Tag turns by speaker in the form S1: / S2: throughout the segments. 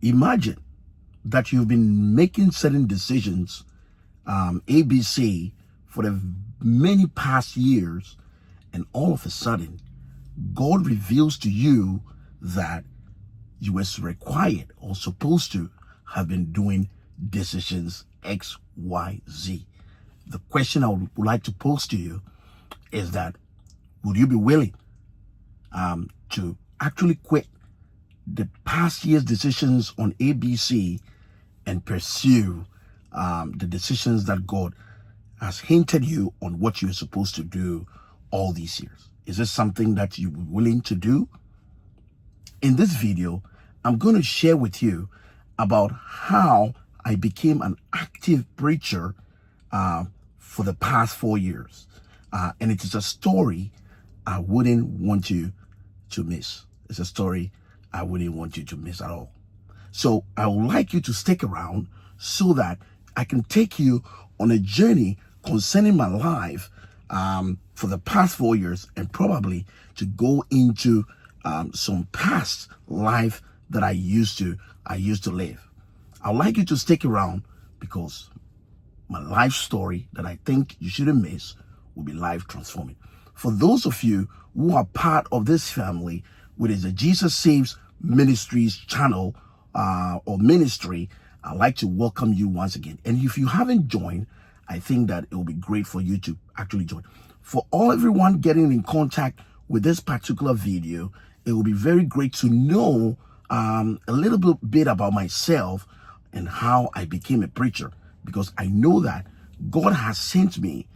S1: Imagine that you've been making certain decisions, ABC, for the many past years, and all of a sudden, God reveals to you that you were required or supposed to have been doing decisions X, Y, Z. The question I would like to pose to you is that, would you be willing to actually quit the past year's decisions on ABC and pursue the decisions that God has hinted you on what you're supposed to do all these years? Is this something that you're willing to do? In this video, I'm going to share with you about how I became an active preacher for the past 4 years. And it is a story I wouldn't want you to miss. It's a story I wouldn't want you to miss at all. So I would like you to stick around so that I can take you on a journey concerning my life for the past 4 years, and probably to go into some past life that I used to live. I'd like you to stick around because my life story that I think you shouldn't miss will be life transforming. For those of you who are part of this family, which is the Jesus Saves Ministries channel or ministry, I'd like to welcome you once again. And if you haven't joined, I think that it will be great for you to actually join. For everyone getting in contact with this particular video, it will be very great to know a little bit about myself and how I became a preacher, because I know that God has sent me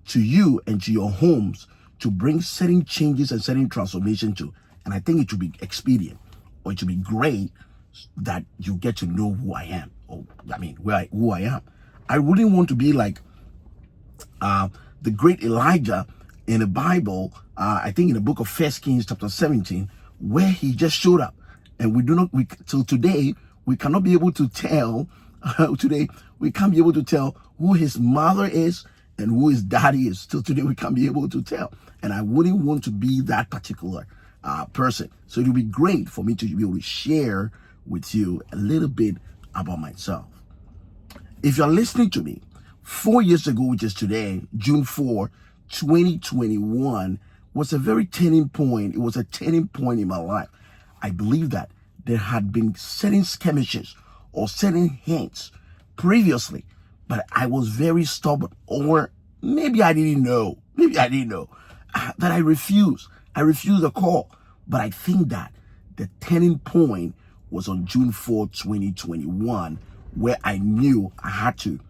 S1: to you and to your homes to bring certain changes and certain transformation to. And I think it would be expedient, or it would be great that you get to know who I am, or who I am. I wouldn't want to be like the great Elijah in the Bible, I think in the book of 1 Kings chapter 17, where he just showed up. And till today, we cannot be able to tell, we can't be able to tell who his mother is and who his daddy is. Till today, we can't be able to tell. And I wouldn't want to be that particular person. So it would be great for me to be able to share with you a little bit about myself. If you're listening to me, 4 years ago, which is today, June 4, 2021, was a very turning point. It was a turning point in my life. I believe that there had been certain skirmishes or certain hints previously, but I was very stubborn, or maybe I didn't know that I refused the call. But I think that the turning point was on June 4, 2021, where I knew I had to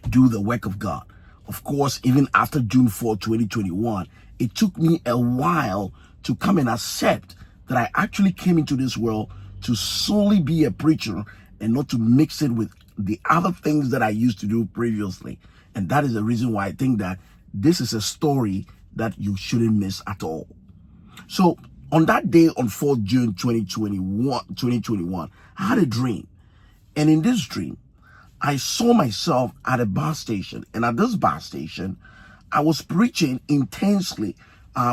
S1: do the work of God. Of course, even after June 4, 2021, it took me a while to come and accept that I actually came into this world to solely be a preacher and not to mix it with the other things that I used to do previously. And that is the reason why I think that this is a story that you shouldn't miss at all. So on that day, on 4th June 2021, I had a dream. And in this dream, I saw myself at a bus station. And at this bus station, I was preaching intensely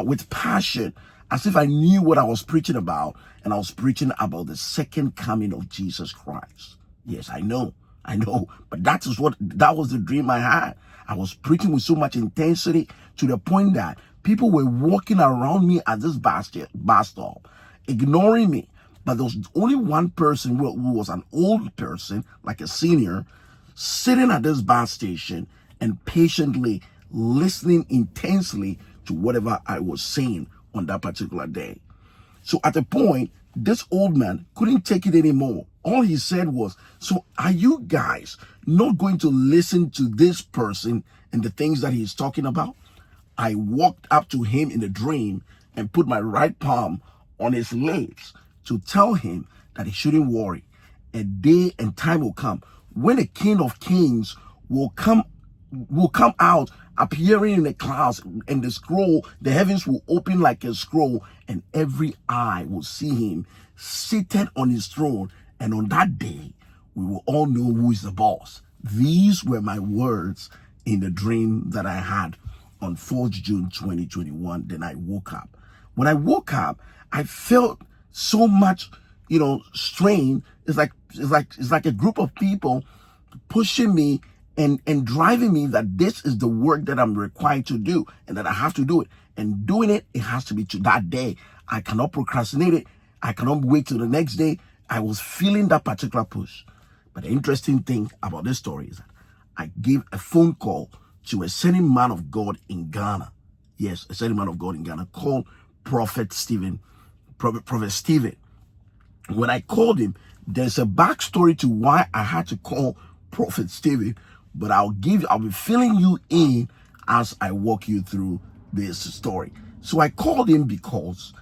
S1: with passion, as if I knew what I was preaching about. And I was preaching about the second coming of Jesus Christ. Yes, I know. But that was the dream I had. I was preaching with so much intensity to the point that people were walking around me at this bus stop, ignoring me. But there was only one person who was an old person, like a senior, sitting at this bus station and patiently listening intensely to whatever I was saying on that particular day. So at a point, this old man couldn't take it anymore. All he said was, "So are you guys not going to listen to this person and the things that he's talking about?" I walked up to him in a dream and put my right palm on his lips to tell him that he shouldn't worry. A day and time will come when the King of Kings will come out, appearing in the clouds, and the heavens will open like a scroll, and every eye will see him seated on his throne. And on that day, we will all know who is the boss. These were my words in the dream that I had on 4th June 2021. Then I woke up. When I woke up, I felt so much strain. It's like a group of people pushing me and driving me that this is the work that I'm required to do and that I have to do it. And doing it, it has to be to that day. I cannot procrastinate it. I cannot wait till the next day. I was feeling that particular push. But the interesting thing about this story is that I gave a phone call to a certain man of God in Ghana. Yes, a certain man of God in Ghana called Prophet Stephen. Prophet Stephen. When I called him, there's a backstory to why I had to call Prophet Stephen, but I'll be filling you in as I walk you through this story. So I called him because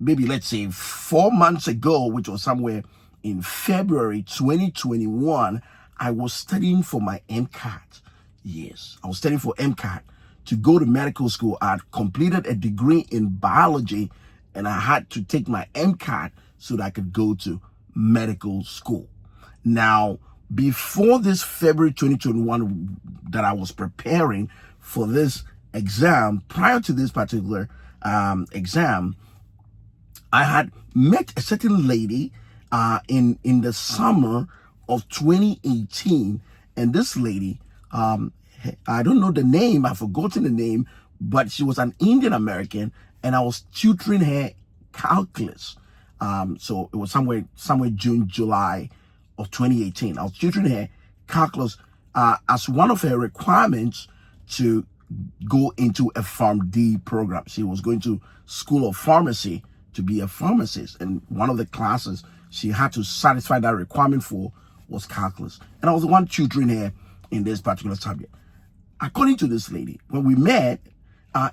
S1: maybe let's say 4 months ago, which was somewhere in February 2021, I was studying for my MCAT. Yes, I was studying for MCAT to go to medical school. I had completed a degree in biology and I had to take my MCAT so that I could go to medical school. Now, before this February 2021 that I was preparing for this exam, prior to this particular exam, I had met a certain lady in the summer of 2018, and this lady, I don't know the name, I've forgotten the name, but she was an Indian American, and I was tutoring her calculus. So it was somewhere June, July of 2018. I was tutoring her calculus as one of her requirements to go into a PharmD program. She was going to School of Pharmacy to be a pharmacist, and one of the classes she had to satisfy that requirement for was calculus. And I was the one tutoring her in this particular subject. According to this lady, when we met,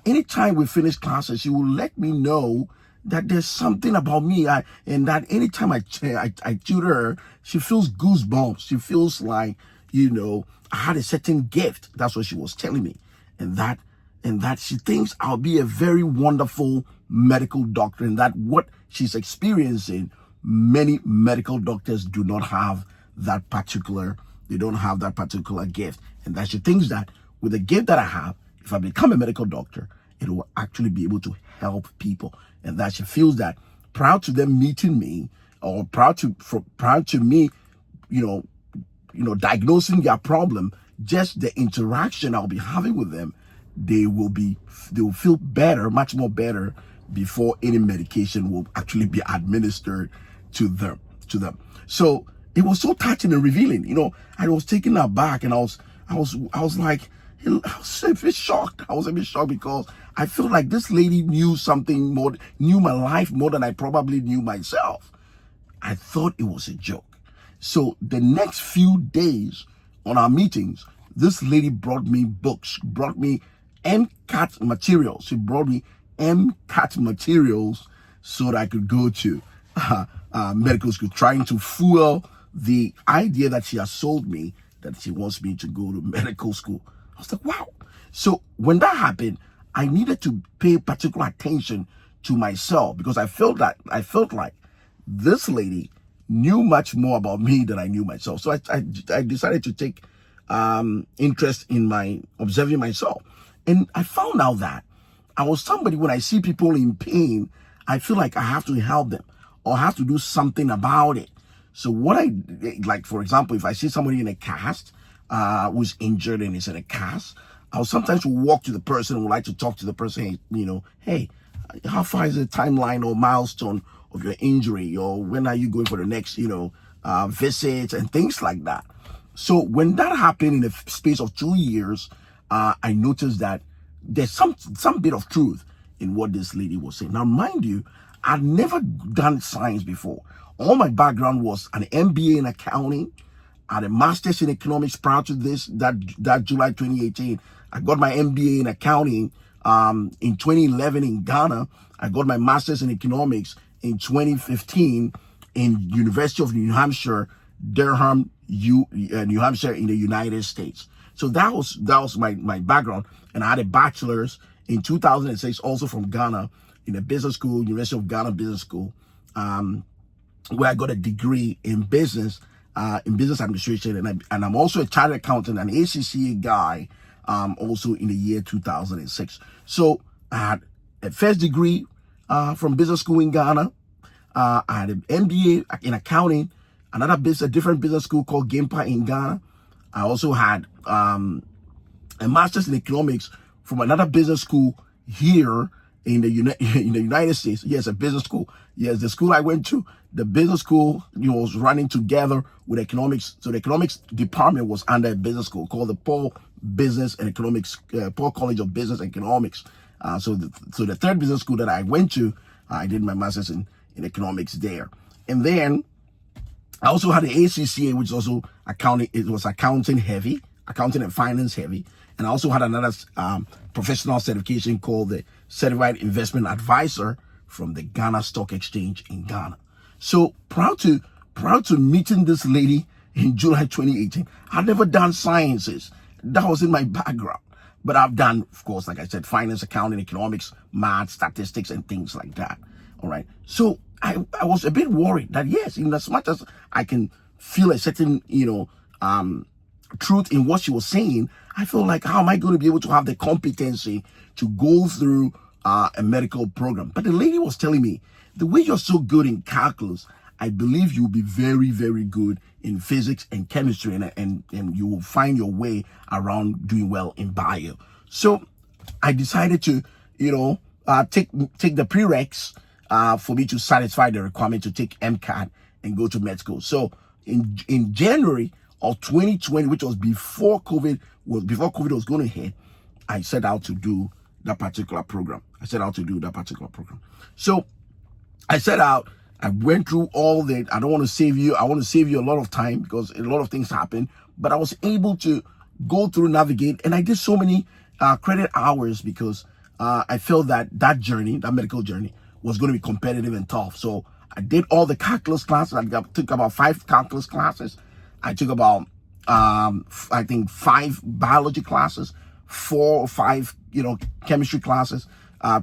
S1: anytime we finished classes, she would let me know that there's something about me, and that anytime I tutor her, she feels goosebumps. She feels like, I had a certain gift. That's what she was telling me. And that she thinks I'll be a very wonderful medical doctor, and that what she's experiencing, many medical doctors do not have that particular gift. And that she thinks that with the gift that I have, if I become a medical doctor, it will actually be able to help people. And that she feels that prior to them meeting me, or prior to me, diagnosing their problem, just the interaction I'll be having with them, they will feel better, much more better, before any medication will actually be administered to them. So it was so touching and revealing. I was taken aback, and I was like, I was a bit shocked. I was a bit shocked because I feel like this lady knew something more, knew my life more than I probably knew myself. I thought it was a joke. So the next few days on our meetings, this lady brought me books, brought me MCAT materials. She brought me MCAT materials so that I could go to medical school, trying to fuel the idea that she has sold me, that she wants me to go to medical school. I was like, wow. So when that happened, I needed to pay particular attention to myself, because I felt like this lady knew much more about me than I knew myself. So I decided to take interest in observing myself. And I found out that I was somebody, when I see people in pain, I feel like I have to help them or have to do something about it. So like, for example, if I see somebody in a cast who's injured and is in a cast, I'll sometimes walk to the person and would like to talk to the person, hey, how far is the timeline or milestone of your injury, or when are you going for the next, visit, and things like that. So when that happened in the space of 2 years, I noticed that there's some bit of truth in what this lady was saying. Now, mind you, I'd never done science before. All my background was an MBA in accounting. I had a master's in economics prior to that July 2018. I got my MBA in accounting in 2011 in Ghana. I got my master's in economics in 2015 in University of New Hampshire, Durham, New Hampshire, in the United States. So that was my background. And I had a bachelor's in 2006, also from Ghana, in a business school, University of Ghana Business School, where I got a degree in business administration, and I'm also a chartered accountant, an ACCA guy, also in the year 2006. So I had a first degree from business school in Ghana. I had an MBA in accounting, a different business school called Gampa in Ghana. I also had a master's in economics from another business school here in the United States. Yes, a business school. Yes, the school I went to, the business school, was running together with economics. So the economics department was under a business school called the Paul College of Business and Economics. So the third business school that I went to, I did my master's in economics there. And then I also had the ACCA, which is also accounting. It was accounting and finance heavy. And I also had another professional certification called the Certified Investment Advisor from the Ghana Stock Exchange in Ghana. So proud to meeting this lady in July 2018. I've never done sciences. That was in my background. But I've done, of course, like I said, finance, accounting, economics, math, statistics, and things like that. All right. So I was a bit worried that, yes, in as much as I can feel a certain, truth in what she was saying, I feel like, how am I going to be able to have the competency to go through a medical program? But the lady was telling me, the way you're so good in calculus, I believe you'll be very, very good in physics and chemistry, and you will find your way around doing well in bio. So I decided to, take the prereqs for me to satisfy the requirement to take MCAT and go to med school. So in January of 2020, which was before COVID was going to hit, I set out to do that particular program. So I set out. I went through all that. I don't want to save you. I want to save you a lot of time because a lot of things happen. But I was able to go through, navigate, and I did so many credit hours because I felt that medical journey, was going to be competitive and tough. So I did all the calculus classes. I took about 5 calculus classes. I took about, I think 5 biology classes, 4 or 5, chemistry classes,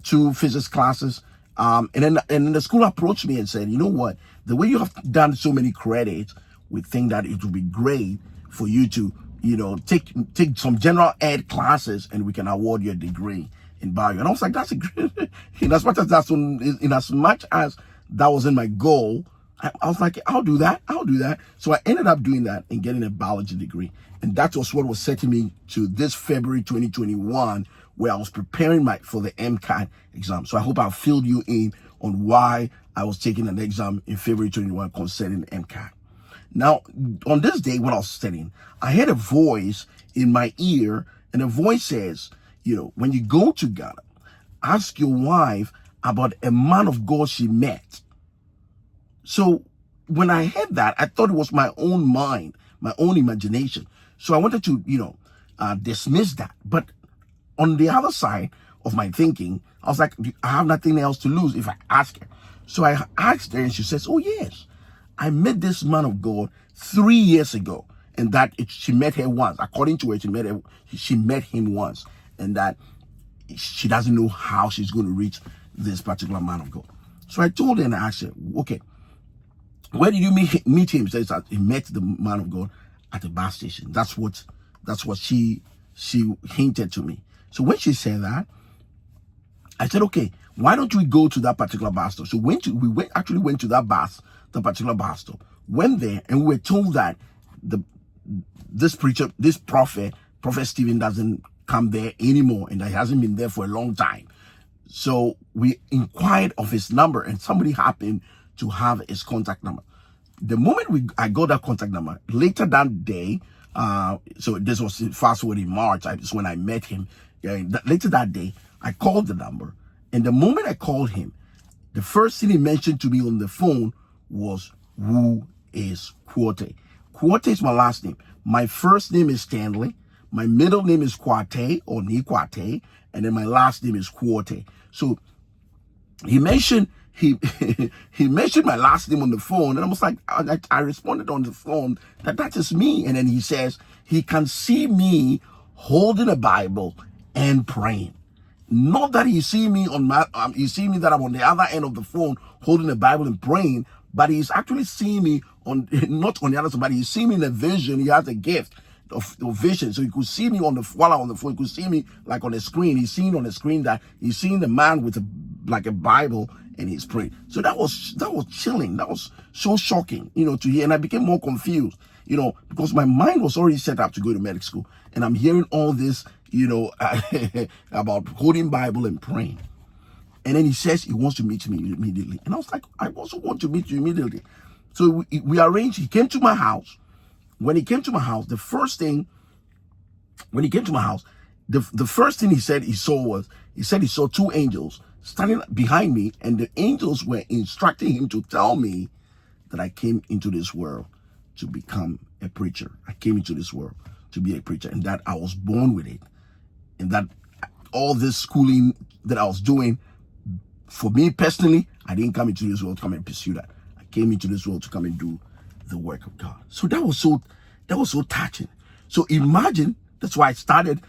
S1: 2 physics classes. And then the school approached me and said, you know what, the way you have done so many credits, we think that it would be great for you to, take some general ed classes and we can award you a degree in bio. And I was like, that's a great, in as much as that wasn't my goal, I was like, I'll do that. So I ended up doing that and getting a biology degree. And that was what was setting me to this February 2021, where I was preparing for the MCAT exam. So I hope I've filled you in on why I was taking an exam in February 21 concerning MCAT. Now, on this day when I was studying, I heard a voice in my ear, and the voice says, when you go to Ghana, ask your wife about a man of God she met. So when I heard that, I thought it was my own mind, my own imagination. So I wanted to, dismiss that. But on the other side of my thinking, I was like, I have nothing else to lose if I ask her. So I asked her, and she says, oh, yes, I met this man of God 3 years ago. And that she met her once. According to her, she met him once. And that she doesn't know how she's going to reach this particular man of God. So I told her and I asked her, okay, where did you meet him? She says that he met the man of God at a bus station. That's what she hinted to me. So when she said that, I said, okay, why don't we go to that particular bus stop? So we went to that particular bus stop, went there, and we were told that this prophet Stephen doesn't come there anymore, and that he hasn't been there for a long time. So we inquired of his number, and somebody happened to have his contact number. The moment I got that contact number, later that day, so this was fast forward in March, is when I met him. Later that day, I called the number, and the moment I called him, the first thing he mentioned to me on the phone was, who is Quote? Quote is my last name. My first name is Stanley. My middle name is Kwate or Nikwate, and then my last name is Quote. So he mentioned he mentioned my last name on the phone, and I was like, I responded on the phone that is me. And then he says he can see me holding a Bible and praying. Not that he see me he see me that I'm on the other end of the phone holding a Bible and praying, but he's actually seeing me not on the other side, but he's seeing me in a vision. He has a gift of vision, so he could see me while I'm on the phone. He could see me like on the screen. He's seeing on the screen that he's seeing the man with a Bible and he's praying. So that was chilling. That was so shocking, to hear. And I became more confused, because my mind was already set up to go to medical school, and I'm hearing all this, about holding Bible and praying. And then he says he wants to meet me immediately. And I was like, I also want to meet you immediately. So we arranged. He came to my house. When he came to my house, the first thing he said he saw he saw two angels standing behind me, and the angels were instructing him to tell me that I came into this world to become a preacher. I came into this world to be a preacher, and that I was born with it, and that all this schooling that I was doing, for me personally, I didn't come into this world to come and pursue that. I came into this world to come and do the work of God. So that was so touching. So imagine, that's why I started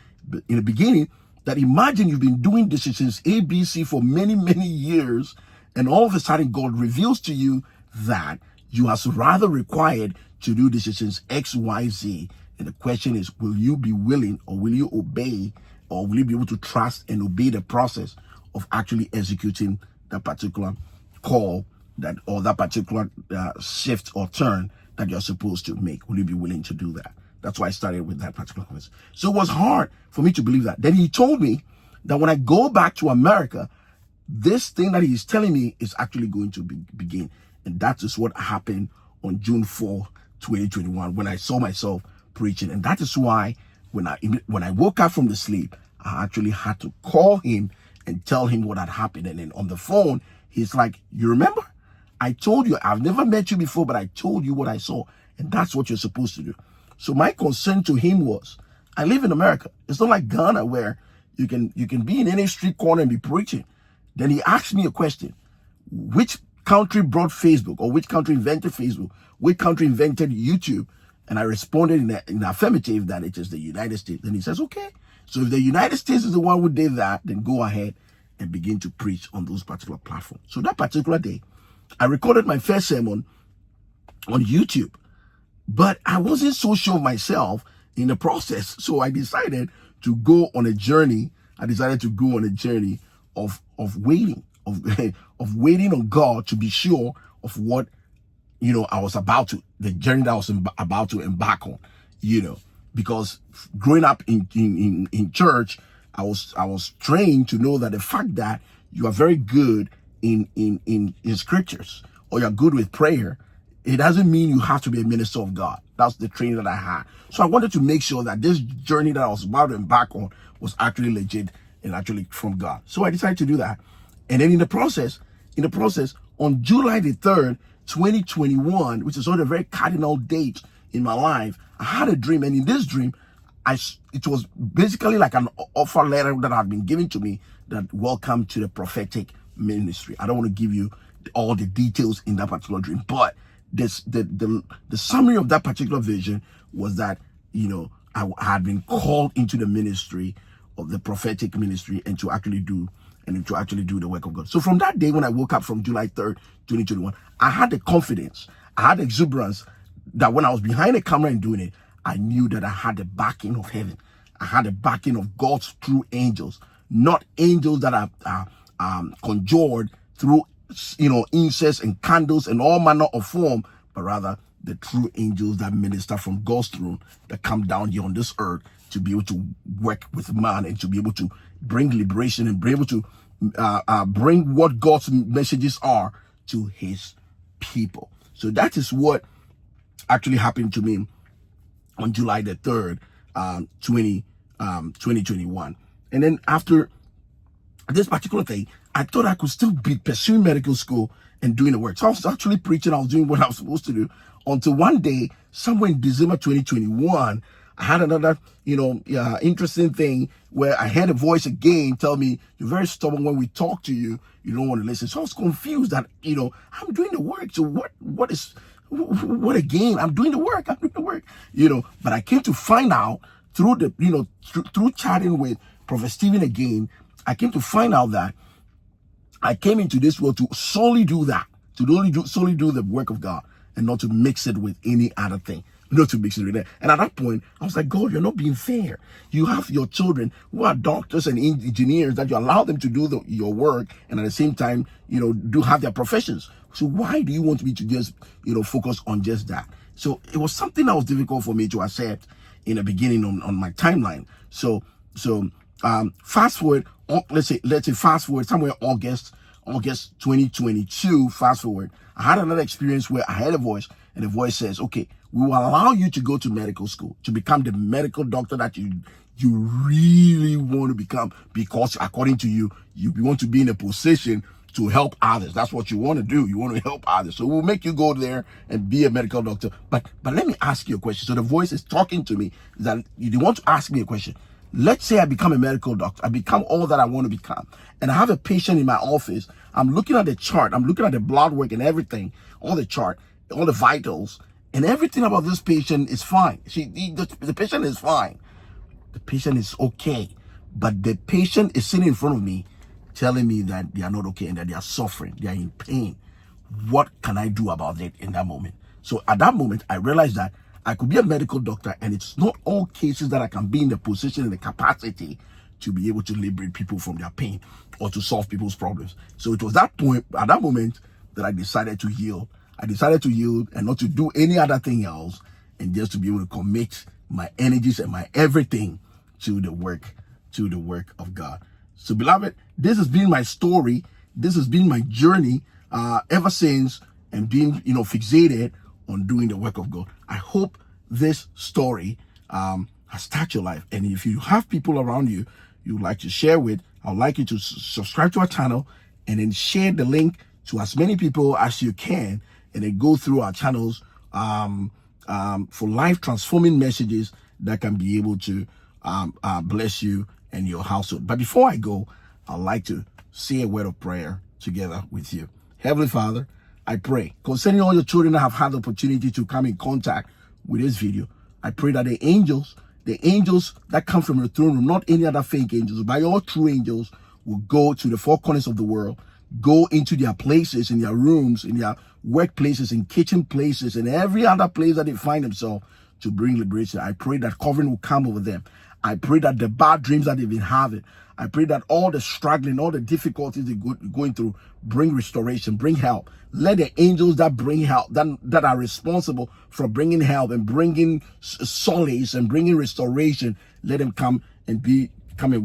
S1: in the beginning, that imagine you've been doing decisions ABC for many, many years, and all of a sudden God reveals to you that you are rather required to do decisions X, Y, Z. And the question is, will you be willing, or will you obey, or will you be able to trust and obey the process of actually executing that particular call, or that particular shift or turn that you're supposed to make? Will you be willing to do that? That's why I started with that particular question. So it was hard for me to believe that. Then he told me that when I go back to America, this thing that he's telling me is actually going to begin. And that is what happened on June 4, 2021, when I saw myself preaching. And that is why when I woke up from the sleep, I actually had to call him and tell him what had happened. And then on the phone, he's like, you remember? I told you, I've never met you before, but I told you what I saw. And that's what you're supposed to do. So my concern to him was, I live in America. It's not like Ghana where you can be in any street corner and be preaching. Then he asked me a question. Which country brought Facebook, or which country invented Facebook? Which country invented YouTube? And I responded in the affirmative that it is the United States. Then he says, okay. So if the United States is the one who did that, then go ahead and begin to preach on those particular platforms. So that particular day, I recorded my first sermon on YouTube, but I wasn't so sure of myself in the process. So I decided to go on a journey. Of waiting, of waiting on God to be sure of what, I was the journey that I was about to embark on, because growing up in church, I was trained to know that the fact that you are very good in scriptures, or you're good with prayer, it doesn't mean you have to be a minister of God. That's the training that I had. So I wanted to make sure that this journey that I was about to embark on was actually legit and actually from God. So I decided to do that. And then in the process, on July the 3rd, 2021, which is sort of a very cardinal date in my life, I had a dream. And in this dream, it was basically like an offer letter that had been given to me, that welcome to the prophetic ministry. I don't want to give you all the details in that particular dream, but the summary of that particular vision was that, I had been called into the ministry of the prophetic ministry, and to actually do the work of God. So from that day, when I woke up from July 3rd, 2021, I had the confidence, I had the exuberance that when I was behind the camera and doing it, I knew that I had the backing of heaven. I had the backing of God's true angels, not angels that are conjured through, incense and candles and all manner of form, but rather the true angels that minister from God's throne, that come down here on this earth to be able to work with man, and to be able to bring liberation, and be able to bring what God's messages are to his people. So that is what actually happened to me on July the 3rd, 2021. And then after this particular thing, I thought I could still be pursuing medical school and doing the work. So I was actually preaching. I was doing what I was supposed to do, until one day, somewhere in December 2021, I had another, interesting thing where I heard a voice again tell me, you're very stubborn. When we talk to you, you don't want to listen. So I was confused that, I'm doing the work. So what again? I'm doing the work. But I came to find out through through chatting with Prophet Stephen again, I came to find out that I came into this world to solely do that, solely do the work of God, and not to mix it with any other thing. not to mix it with that. And at that point, I was like, God, you're not being fair. You have your children who are doctors and engineers that you allow them to do your work, and at the same time, do have their professions. So why do you want me to just, focus on just that? So it was something that was difficult for me to accept in the beginning on my timeline. So fast forward, let's say fast forward somewhere August 2022, fast forward, I had another experience where I heard a voice, and the voice says, okay, we will allow you to go to medical school to become the medical doctor that you really want to become, because according to you want to be in a position to help others. That's what you want to do. You want to help others. So we'll make you go there and be a medical doctor. But let me ask you a question. So the voice is talking to me that you want to ask me a question. Let's say I become a medical doctor. I become all that I want to become. And I have a patient in my office. I'm looking at the chart. I'm looking at the blood work and everything on the chart, all the vitals, and everything about this patient is fine. The patient is fine. The patient is okay. But the patient is sitting in front of me telling me that they are not okay and that they are suffering. They are in pain. What can I do about it in that moment? So at that moment, I realized that I could be a medical doctor, and it's not all cases that I can be in the position and the capacity to be able to liberate people from their pain or to solve people's problems. So it was that point, at that moment, that I decided to yield. I decided to yield and not to do any other thing else, and just to be able to commit my energies and my everything to the work of God. So beloved, this has been my story. This has been my journey ever since, and being, fixated on doing the work of God. I hope this story has touched your life. And if you have people around you would like to share with, I would like you to subscribe to our channel, and then share the link to as many people as you can, and then go through our channels for life transforming messages that can be able to bless you and your household. But before I go, I'd like to say a word of prayer together with you. Heavenly Father, I pray concerning all your children that have had the opportunity to come in contact with this video. I pray that the angels that come from your throne room, not any other fake angels, but your true angels, will go to the four corners of the world, go into their places, in their rooms, in their workplaces, in kitchen places, and every other place that they find themselves, to bring liberation. I pray that covering will come over them. I pray that the bad dreams that they've been having, I pray that all the struggling, all the difficulties they're going through, bring restoration, bring help. Let the angels that bring help, that are responsible for bringing help and bringing solace and bringing restoration, let them come and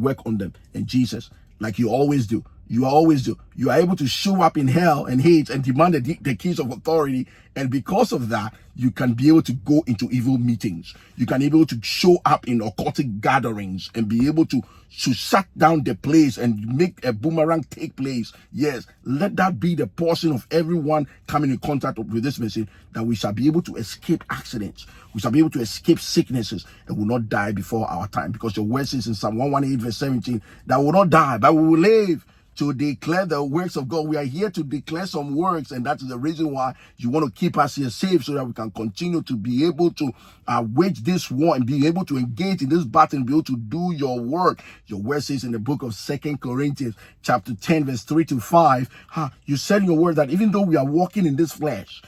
S1: work on them. And Jesus, like you always do, you are able to show up in hell and hate and demand the keys of authority. And because of that, you can be able to go into evil meetings. You can be able to show up in occultic gatherings and be able to shut down the place and make a boomerang take place. Yes, let that be the portion of everyone coming in contact with this message, that we shall be able to escape accidents. We shall be able to escape sicknesses and will not die before our time. Because your word says in Psalm 118 verse 17, that we will not die, but we will live to declare the works of God. We are here to declare some works, and that is the reason why you want to keep us here safe, so that we can continue to be able to wage this war and be able to engage in this battle and be able to do your work. Your word says in the book of 2 Corinthians chapter 10 verse 3 to 5, you said in your word that even though we are walking in this flesh,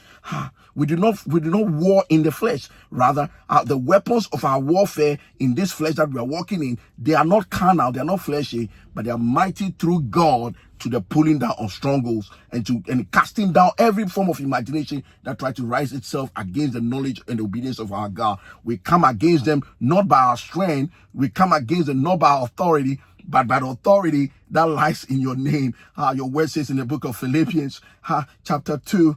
S1: we do not war in the flesh. Rather, the weapons of our warfare in this flesh that we are walking in, they are not carnal, they are not fleshy, but they are mighty through God to the pulling down of strongholds and casting down every form of imagination that tries to rise itself against the knowledge and obedience of our God. We come against them not by our strength, we come against them not by our authority, but by the authority that lies in your name. Your word says in the book of Philippians, chapter 2,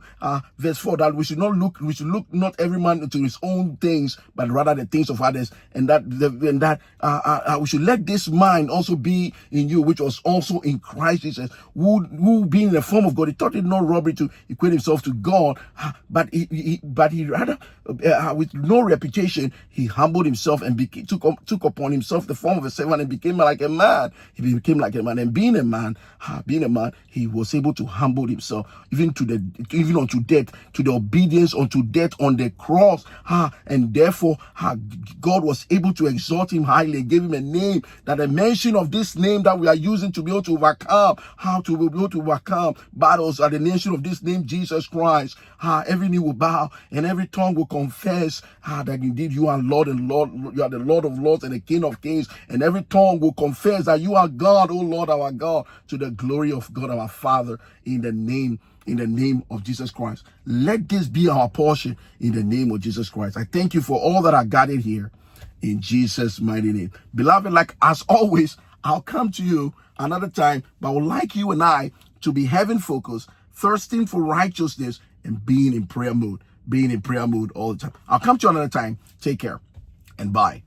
S1: verse 4, that we should look not every man into his own things, but rather the things of others, and that we should let this mind also be in you, which was also in Christ Jesus, who being in the form of God, he thought it not robbery to equate himself to God, but he rather with no reputation, he humbled himself and took upon himself the form of a servant and became like a man. He became like a man. then being a man, he was able to humble himself even unto death, to the obedience unto death on the cross. And therefore, God was able to exalt him highly, gave him a name, that the mention of this name that we are using to be able to overcome, to be able to overcome battles, at the mention of this name, Jesus Christ, every knee will bow and every tongue will confess that indeed you are Lord and Lord, you are the Lord of Lords and the King of Kings, and every tongue will confess that you are God, O Lord our God, to the glory of God our Father, in the name of Jesus Christ. Let this be our portion in the name of Jesus Christ. I thank you for all that are gathered here in Jesus' mighty name. Beloved, like as always, I'll come to you another time, but I would like you and I to be heaven focused, thirsting for righteousness, and being in prayer mode all the time. I'll come to you another time. Take care and bye.